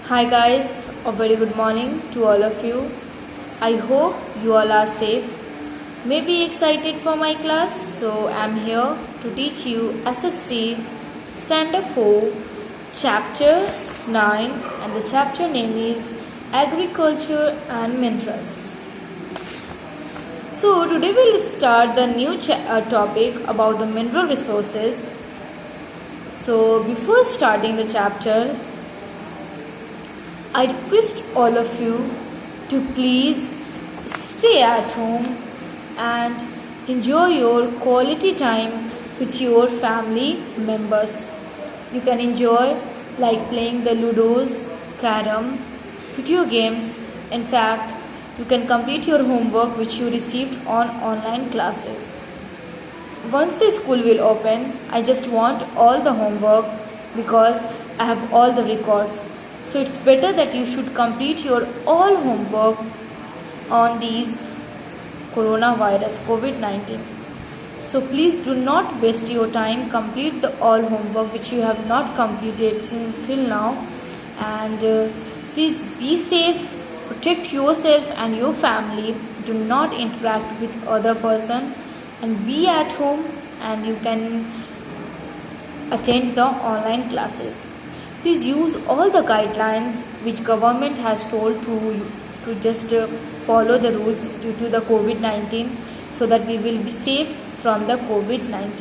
Hi guys, a very good morning to all of you. I hope you all are safe. Maybe excited for my class, so I'm here to teach you SST Standard 4 Chapter 9, and the chapter name is Agriculture and Minerals. So today we'll start the new topic about the mineral resources. So before starting the chapter, I request all of you to please stay at home and enjoy your quality time with your family members. You can enjoy like playing the Ludos, Carom, video games. In fact, you can complete your homework which you received on online classes. Once the school will open, I just want all the homework because I have all the records. So it's better that you should complete your all homework on these coronavirus COVID-19. So please do not waste your time. Complete the all homework which you have not completed till now, and please be safe. Protect yourself and your family. Do not interact with other person, and be at home, and you can attend the online classes. Please use all the guidelines which government has told to just follow the rules due to the COVID-19, so that we will be safe from the COVID-19.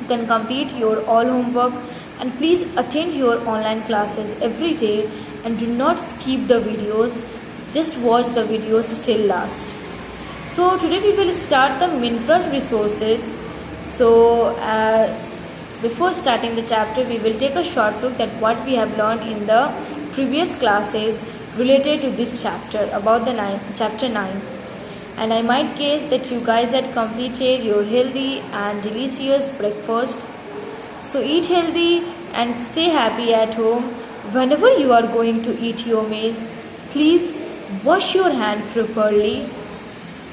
You can complete your all homework, and please attend your online classes every day, and do not skip the videos. Just watch the videos till last. So today we will start the mineral resources. So before starting the chapter, we will take a short look at what we have learned in the previous classes related to this chapter about the chapter 9. And I might guess that you guys had completed your healthy and delicious breakfast. So eat healthy and stay happy at home. Whenever you are going to eat your meals, please wash your hand properly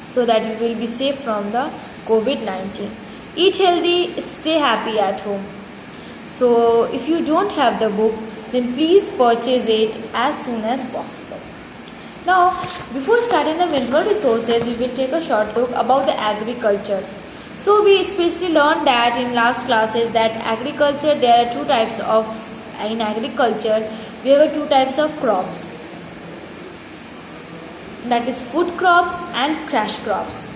so that you will be safe from the COVID-19. Eat healthy, stay happy at home. So if you don't have the book, then please purchase it as soon as possible. Now, before starting the mineral resources, we will take a short look about the agriculture. So we especially learned that in last classes that agriculture, there are two types of, in agriculture, we have two types of crops. That is food crops and cash crops.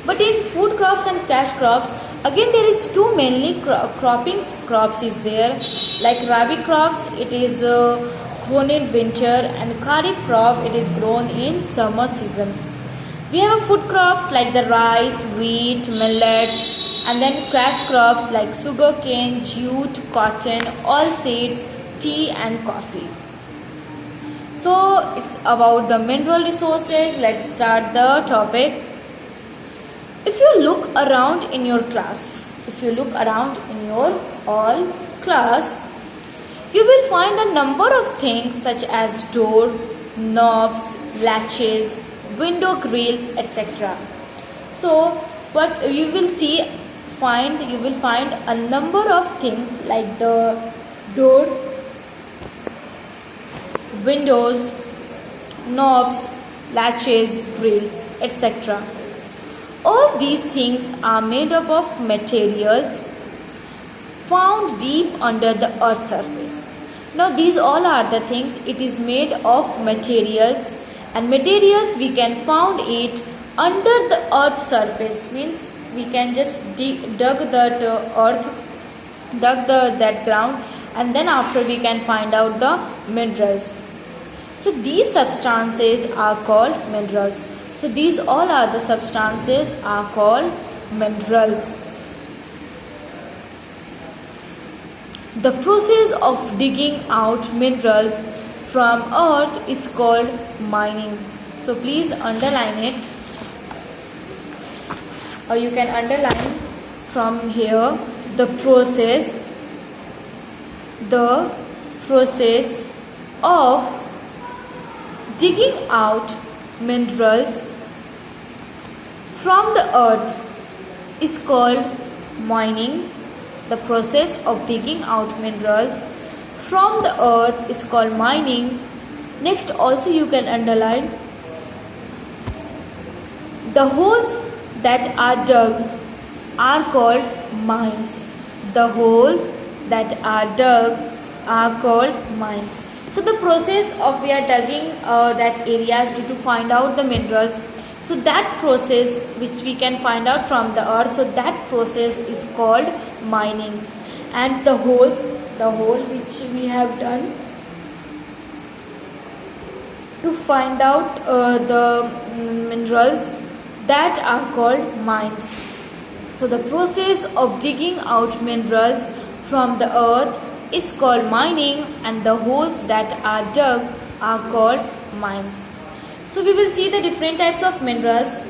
But in food crops and cash crops, again there is two mainly crops is there. Like rabi crops, it is grown in winter, and kharif crop, it is grown in summer season. We have food crops like the rice, wheat, millets, and then cash crops like sugarcane, jute, cotton, oilseeds, tea and coffee. So it's about the mineral resources. Let's start the topic. If you look around in your class, all class, you will find a number of things such as door, knobs, latches, window grills, etc. So what you will find a number of things like the door, windows, knobs, latches, grills, etc. All these things are made up of materials found deep under the earth's surface. Now these all are the things, it is made of materials, and materials we can found it under the earth's surface, means we can just dug that earth, that ground, and then after we can find out the minerals. So these substances are called minerals. So these all are the substances are called minerals. The process of digging out minerals from earth is called mining. So please underline it, or you can underline from here the process of digging out minerals from the earth is called mining. The process of digging out minerals from the earth is called mining. Next, also you can underline the holes that are dug are called mines. The holes that are dug are called mines. So the process of we are digging that areas to find out the minerals. So that process which we can find out from the earth, so that process is called mining. And the hole which we have done to find out the minerals, that are called mines. So the process of digging out minerals from the earth is called mining, and the holes that are dug are called mines. So we will see the different types of minerals.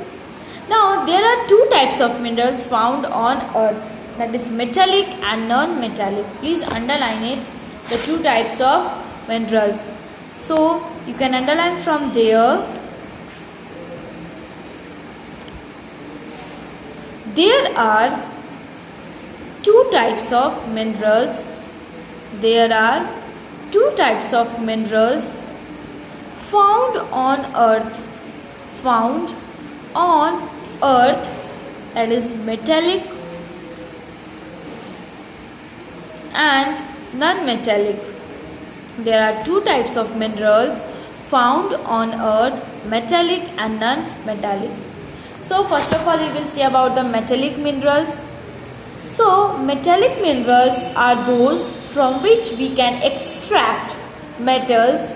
Now there are two types of minerals found on earth, that is metallic and non-metallic. Please underline it, the two types of minerals. So you can underline from there. There are two types of minerals. There are two types of minerals found on earth. Found on earth, that is metallic and non-metallic. There are two types of minerals found on earth, metallic and non-metallic. So first of all we will see about the metallic minerals. So metallic minerals are those from which we can extract metals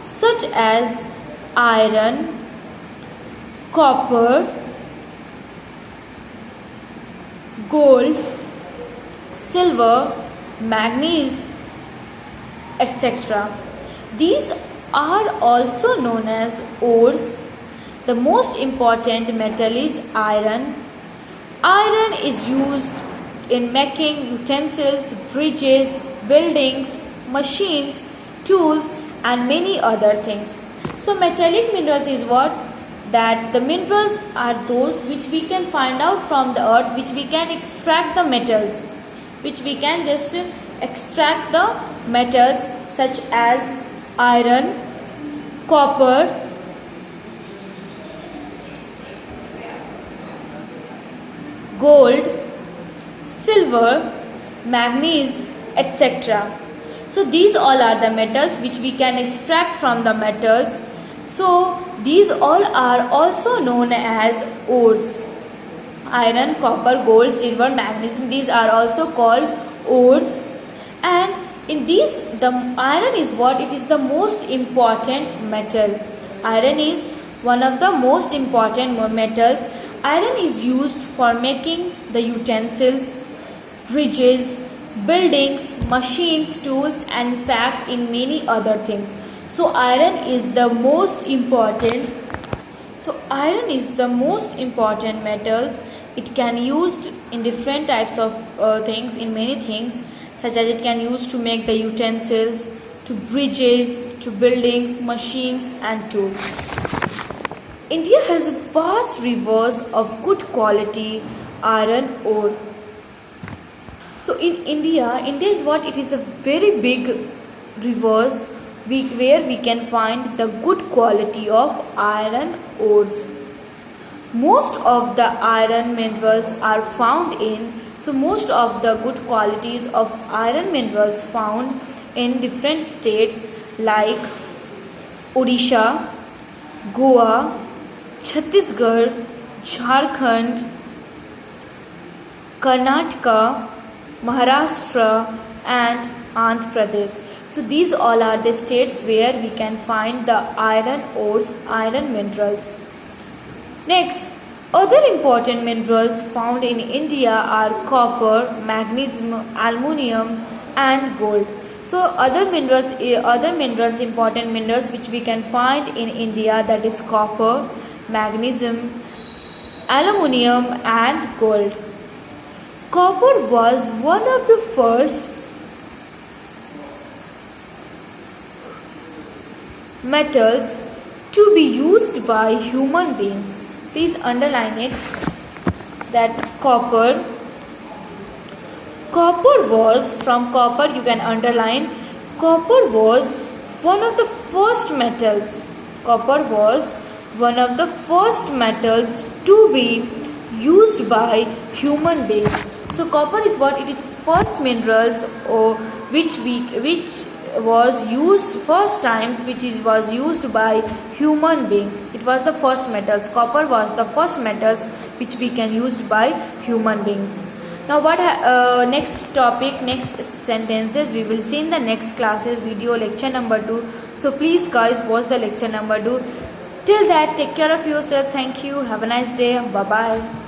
such as iron, copper, gold, silver, manganese, etc. These are also known as ores. The most important metal is iron. Iron is used in making utensils, bridges, buildings, machines, tools and many other things. So metallic minerals is what? That the minerals are those which we can find out from the earth, which we can extract the metals, which we can just extract the metals such as iron, copper, gold, silver, manganese, etc. So these all are the metals which we can extract from the metals. So these all are also known as ores. Iron, copper, gold, silver, magnesium, these are also called ores. And in these, the iron is what? It is the most important metal. Iron is one of the most important metals. Iron is used for making the utensils, bridges, buildings, machines, tools and in fact in many other things. So iron is the most important. So iron is the most important metals. It can used in different types of things, in many things, such as it can used to make the utensils, to bridges, to buildings, machines and tools. India has vast rivers of good quality iron ore. So in India is what? It is a very big rivers where we can find the good quality of iron ores. Most of the iron minerals are found in, so most of the good qualities of iron minerals found in different states like Odisha, Goa, Chhattisgarh, Jharkhand, Karnataka, Maharashtra and Andhra Pradesh. So these all are the states where we can find the iron ores, iron minerals. Next, other important minerals found in India are copper, magnesium, aluminium and gold. So other minerals, important minerals which we can find in India, that is copper, magnesium, aluminium and gold. Copper was one of the first metals to be used by human beings. Please underline it, that copper was, from copper you can underline, Copper was one of the first metals. Copper was one of the first metals to be used by human beings. So copper is what? It is first minerals or which was used first times was used by human beings. It was the first metals. Copper was the first metals which we can used by human beings. Now what next topic, next sentences we will see in the next classes video, lecture number 2. So please guys watch the lecture number 2. Till that, take care of yourself. Thank you. Have a nice day. Bye bye.